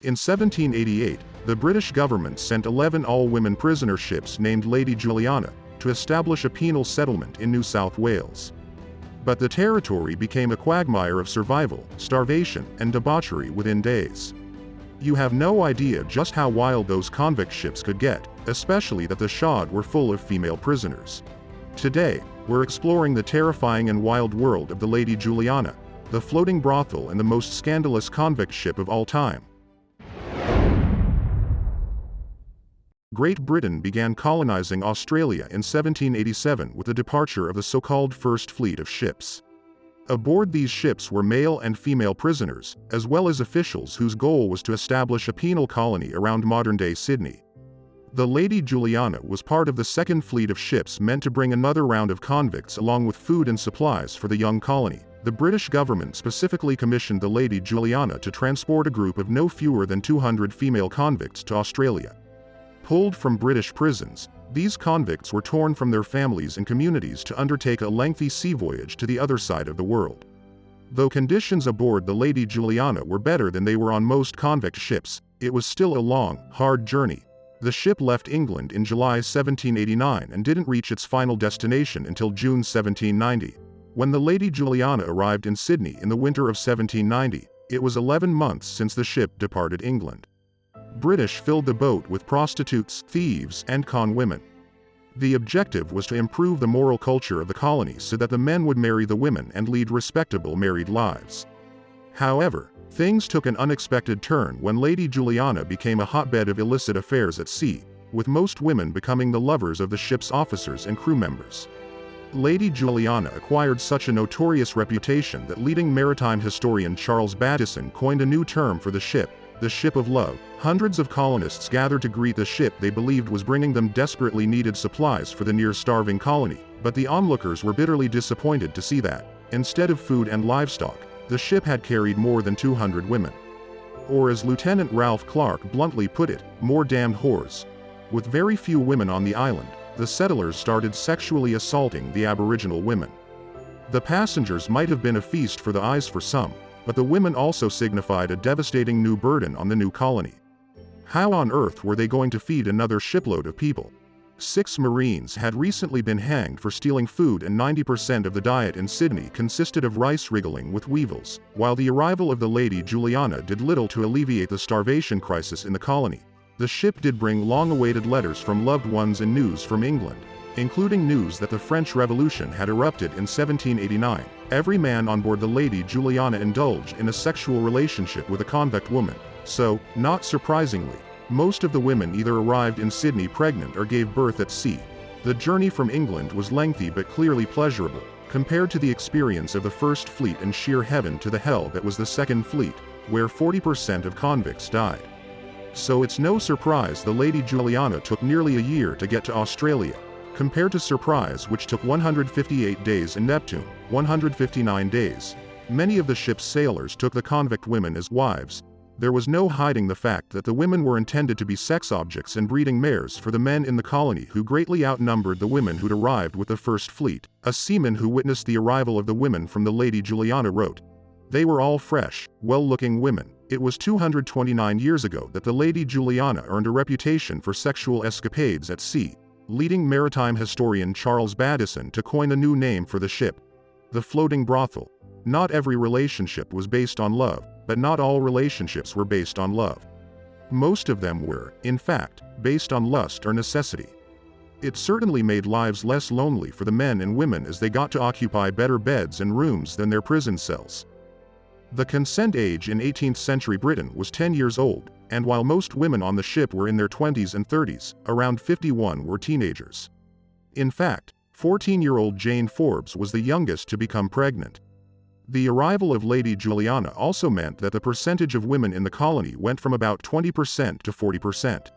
In 1788, the British government sent 11 all-women prisoner ships named Lady Juliana to establish a penal settlement in New South Wales. But the territory became a quagmire of survival, starvation, and debauchery within days. You have no idea just how wild those convict ships could get, especially that the Shad were full of female prisoners. Today, we're exploring the terrifying and wild world of the Lady Juliana, the floating brothel and the most scandalous convict ship of all time. Great Britain began colonizing Australia in 1787 with the departure of the so-called First Fleet of ships. Aboard these ships were male and female prisoners, as well as officials whose goal was to establish a penal colony around modern-day Sydney. The Lady Juliana was part of the second fleet of ships meant to bring another round of convicts along with food and supplies for the young colony. The British government specifically commissioned the Lady Juliana to transport a group of no fewer than 200 female convicts to Australia. Pulled from British prisons, these convicts were torn from their families and communities to undertake a lengthy sea voyage to the other side of the world. Though conditions aboard the Lady Juliana were better than they were on most convict ships, it was still a long, hard journey. The ship left England in July 1789 and didn't reach its final destination until June 1790. When the Lady Juliana arrived in Sydney in the winter of 1790, it was 11 months since the ship departed England. British filled the boat with prostitutes, thieves, and con women. The objective was to improve the moral culture of the colony so that the men would marry the women and lead respectable married lives. However, things took an unexpected turn when Lady Juliana became a hotbed of illicit affairs at sea, with most women becoming the lovers of the ship's officers and crew members. Lady Juliana acquired such a notorious reputation that leading maritime historian Charles Bateson coined a new term for the ship, the Ship of Love. Hundreds of colonists gathered to greet the ship they believed was bringing them desperately needed supplies for the near-starving colony, but the onlookers were bitterly disappointed to see that, instead of food and livestock, the ship had carried more than 200 women. Or as Lieutenant Ralph Clark bluntly put it, more damned whores. With very few women on the island, the settlers started sexually assaulting the Aboriginal women. The passengers might have been a feast for the eyes for some, but the women also signified a devastating new burden on the new colony. How on earth were they going to feed another shipload of people? 6 Marines had recently been hanged for stealing food, and 90% of the diet in Sydney consisted of rice wriggling with weevils. While the arrival of the Lady Juliana did little to alleviate the starvation crisis in the colony, the ship did bring long-awaited letters from loved ones and news from England, including news that the French Revolution had erupted in 1789. Every man on board the Lady Juliana indulged in a sexual relationship with a convict woman, so, not surprisingly, most of the women either arrived in Sydney pregnant or gave birth at sea. The journey from England was lengthy but clearly pleasurable, compared to the experience of the First Fleet and sheer heaven to the hell that was the Second Fleet, where 40% of convicts died. So it's no surprise the Lady Juliana took nearly a year to get to Australia, compared to Surprise, which took 158 days, and Neptune, 159 days. Many of the ship's sailors took the convict women as wives. There was no hiding the fact that the women were intended to be sex objects and breeding mares for the men in the colony, who greatly outnumbered the women who'd arrived with the First Fleet. A seaman who witnessed the arrival of the women from the Lady Juliana wrote, "They were all fresh, well-looking women. It was 229 years ago that the Lady Juliana earned a reputation for sexual escapades at sea, leading maritime historian Charles Bateson to coin a new name for the ship, the floating brothel. Not every relationship was based on love, but not all relationships were based on love. Most of them were, in fact, based on lust or necessity. It certainly made lives less lonely for the men and women as they got to occupy better beds and rooms than their prison cells." The consent age in 18th century Britain was 10 years old, and while most women on the ship were in their 20s and 30s, around 51 were teenagers. In fact, 14-year-old Jane Forbes was the youngest to become pregnant. The arrival of Lady Juliana also meant that the percentage of women in the colony went from about 20% to 40%.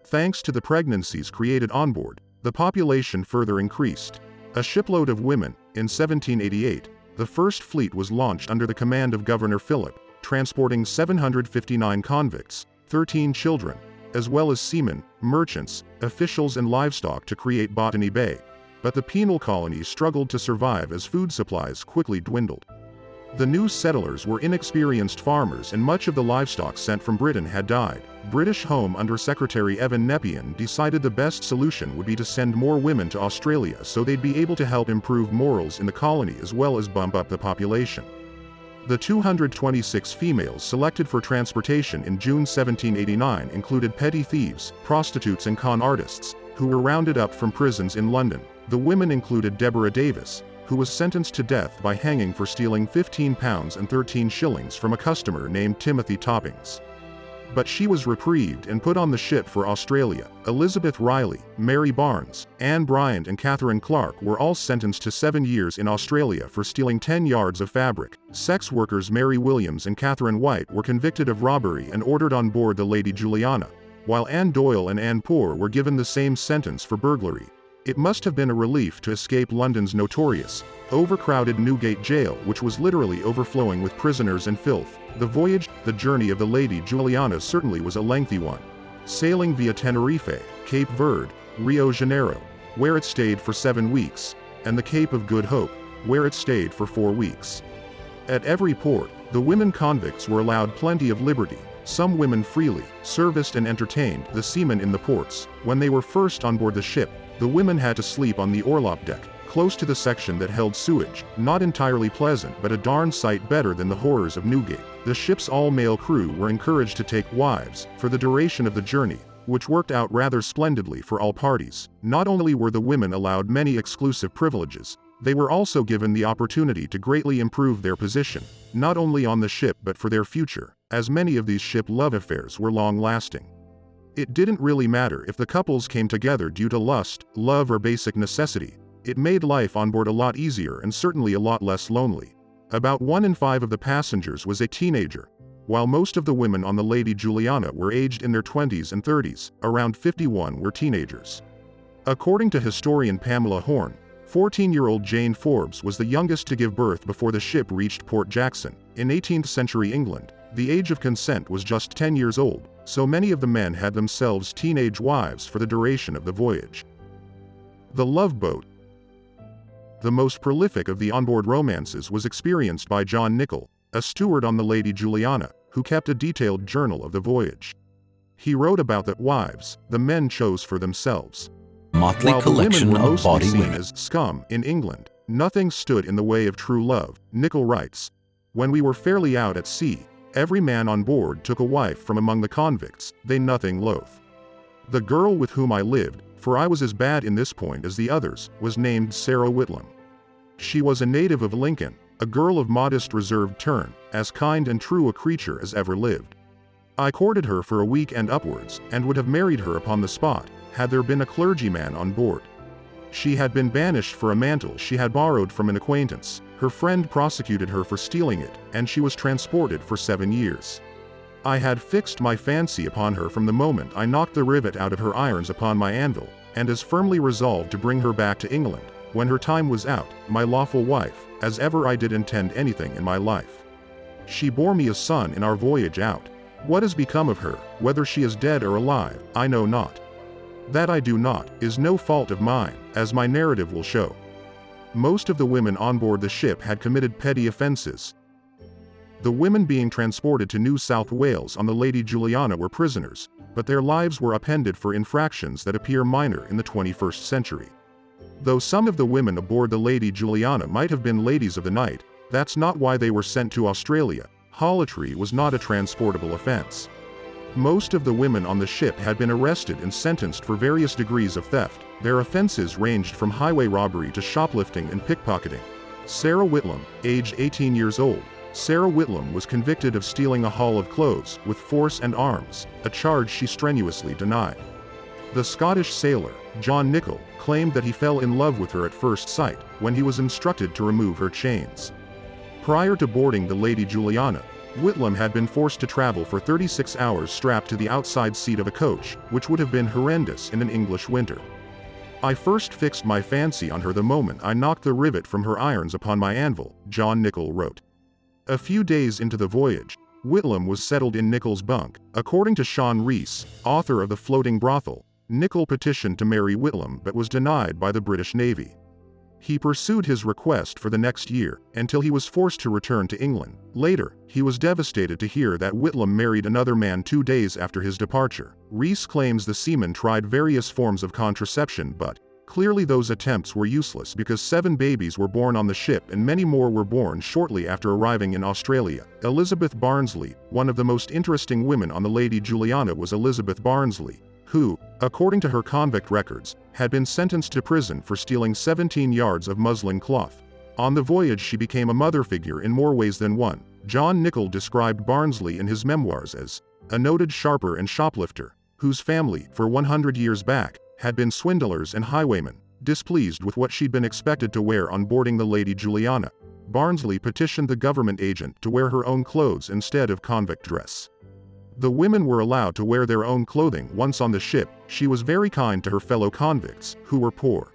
Thanks to the pregnancies created on board, the population further increased. A shipload of women. In 1788, the First Fleet was launched under the command of Governor Phillip, transporting 759 convicts, 13 children, as well as seamen, merchants, officials and livestock to create Botany Bay. But the penal colony struggled to survive as food supplies quickly dwindled. The new settlers were inexperienced farmers and much of the livestock sent from Britain had died. British Home Under Secretary Evan Nepean decided the best solution would be to send more women to Australia so they'd be able to help improve morals in the colony as well as bump up the population. The 226 females selected for transportation in June 1789 included petty thieves, prostitutes and con artists, who were rounded up from prisons in London. The women included Deborah Davis, who was sentenced to death by hanging for stealing £15 and 13 shillings from a customer named Timothy Toppings. But she was reprieved and put on the ship for Australia. Elizabeth Riley, Mary Barnes, Anne Bryant and Catherine Clark were all sentenced to 7 years in Australia for stealing 10 yards of fabric. Sex workers Mary Williams and Catherine White were convicted of robbery and ordered on board the Lady Juliana, while Anne Doyle and Anne Poor were given the same sentence for burglary. It must have been a relief to escape London's notorious, overcrowded Newgate jail, which was literally overflowing with prisoners and filth. The journey of the Lady Juliana certainly was a lengthy one. Sailing via Tenerife, Cape Verde, Rio Janeiro, where it stayed for 7 weeks, and the Cape of Good Hope, where it stayed for 4 weeks. At every port, the women convicts were allowed plenty of liberty. Some women freely serviced and entertained the seamen in the ports. When they were first on board the ship, the women had to sleep on the orlop deck, close to the section that held sewage. Not entirely pleasant, but a darn sight better than the horrors of Newgate. The ship's all-male crew were encouraged to take wives for the duration of the journey, which worked out rather splendidly for all parties. Not only were the women allowed many exclusive privileges, they were also given the opportunity to greatly improve their position, not only on the ship but for their future, as many of these ship love affairs were long-lasting. It didn't really matter if the couples came together due to lust, love or basic necessity. It made life on board a lot easier and certainly a lot less lonely. About 1 in 5 of the passengers was a teenager, while most of the women on the Lady Juliana were aged in their 20s and 30s, around 51 were teenagers. According to historian Pamela Horn, 14-year-old Jane Forbes was the youngest to give birth before the ship reached Port Jackson. In 18th century England, the age of consent was just 10 years old, so many of the men had themselves teenage wives for the duration of the voyage. The Loveboat. The most prolific of the onboard romances was experienced by John Nichol, a steward on the Lady Juliana, who kept a detailed journal of the voyage. He wrote about the wives the men chose for themselves. Motley While collection the women were of body mostly seen women. as scum in England, nothing stood in the way of true love. Nichol writes, "When we were fairly out at sea, every man on board took a wife from among the convicts, they nothing loath. The girl with whom I lived, for I was as bad in this point as the others, was named Sarah Whitlam. She was a native of Lincoln, a girl of modest reserved turn, as kind and true a creature as ever lived. I courted her for a week and upwards, and would have married her upon the spot, had there been a clergyman on board. She had been banished for a mantle she had borrowed from an acquaintance. Her friend prosecuted her for stealing it, and she was transported for 7 years. I had fixed my fancy upon her from the moment I knocked the rivet out of her irons upon my anvil, and as firmly resolved to bring her back to England, when her time was out, my lawful wife, as ever I did intend anything in my life. She bore me a son in our voyage out. What has become of her, whether she is dead or alive, I know not. That I do not, is no fault of mine, as my narrative will show. Most of the women on board the ship had committed petty offences. The women being transported to New South Wales on the Lady Juliana were prisoners, but their lives were upended for infractions that appear minor in the 21st century. Though some of the women aboard the Lady Juliana might have been ladies of the night, that's not why they were sent to Australia. Harlotry was not a transportable offence. Most of the women on the ship had been arrested and sentenced for various degrees of theft. Their offences ranged from highway robbery to shoplifting and pickpocketing. Sarah Whitlam, aged 18 years old. Sarah Whitlam was convicted of stealing a haul of clothes with force and arms, a charge she strenuously denied. The Scottish sailor, John Nichol, claimed that he fell in love with her at first sight when he was instructed to remove her chains. Prior to boarding the Lady Juliana, Whitlam had been forced to travel for 36 hours strapped to the outside seat of a coach, which would have been horrendous in an English winter. I first fixed my fancy on her the moment I knocked the rivet from her irons upon my anvil, John Nichol wrote. A few days into the voyage, Whitlam was settled in Nichol's bunk. According to Sean Rees, author of The Floating Brothel, Nichol petitioned to marry Whitlam but was denied by the British Navy. He pursued his request for the next year, until he was forced to return to England. Later, he was devastated to hear that Whitlam married another man 2 days after his departure. Rees claims the seaman tried various forms of contraception, but clearly those attempts were useless because 7 babies were born on the ship and many more were born shortly after arriving in Australia. Elizabeth Barnsley, one of the most interesting women on the Lady Juliana, was Elizabeth Barnsley, who, according to her convict records, had been sentenced to prison for stealing 17 yards of muslin cloth. On the voyage she became a mother figure in more ways than one. John Nichol described Barnsley in his memoirs as a noted sharper and shoplifter, whose family, for 100 years back, had been swindlers and highwaymen. Displeased with what she'd been expected to wear on boarding the Lady Juliana, Barnsley petitioned the government agent to wear her own clothes instead of convict dress. The women were allowed to wear their own clothing once on the ship. She was very kind to her fellow convicts, who were poor.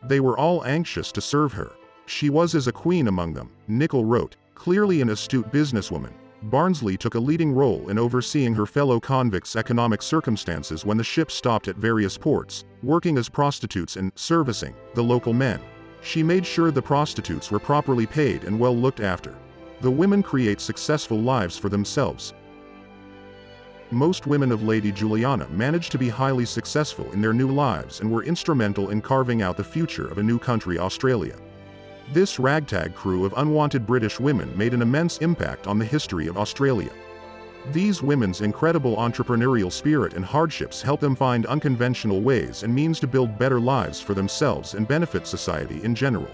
They were all anxious to serve her. She was as a queen among them, Nichol wrote. Clearly an astute businesswoman, Barnsley took a leading role in overseeing her fellow convicts' economic circumstances when the ship stopped at various ports, working as prostitutes and servicing the local men. She made sure the prostitutes were properly paid and well looked after. The women create successful lives for themselves. Most women of Lady Juliana managed to be highly successful in their new lives and were instrumental in carving out the future of a new country, Australia. This ragtag crew of unwanted British women made an immense impact on the history of Australia. These women's incredible entrepreneurial spirit and hardships helped them find unconventional ways and means to build better lives for themselves and benefit society in general.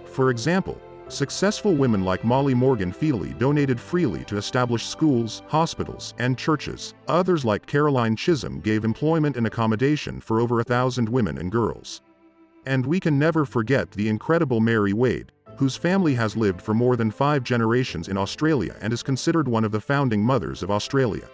For example, successful women like Molly Morgan Feely donated freely to establish schools, hospitals, and churches. Others like Caroline Chisholm gave employment and accommodation for over 1,000 women and girls. And we can never forget the incredible Mary Wade, whose family has lived for more than 5 generations in Australia and is considered one of the founding mothers of Australia.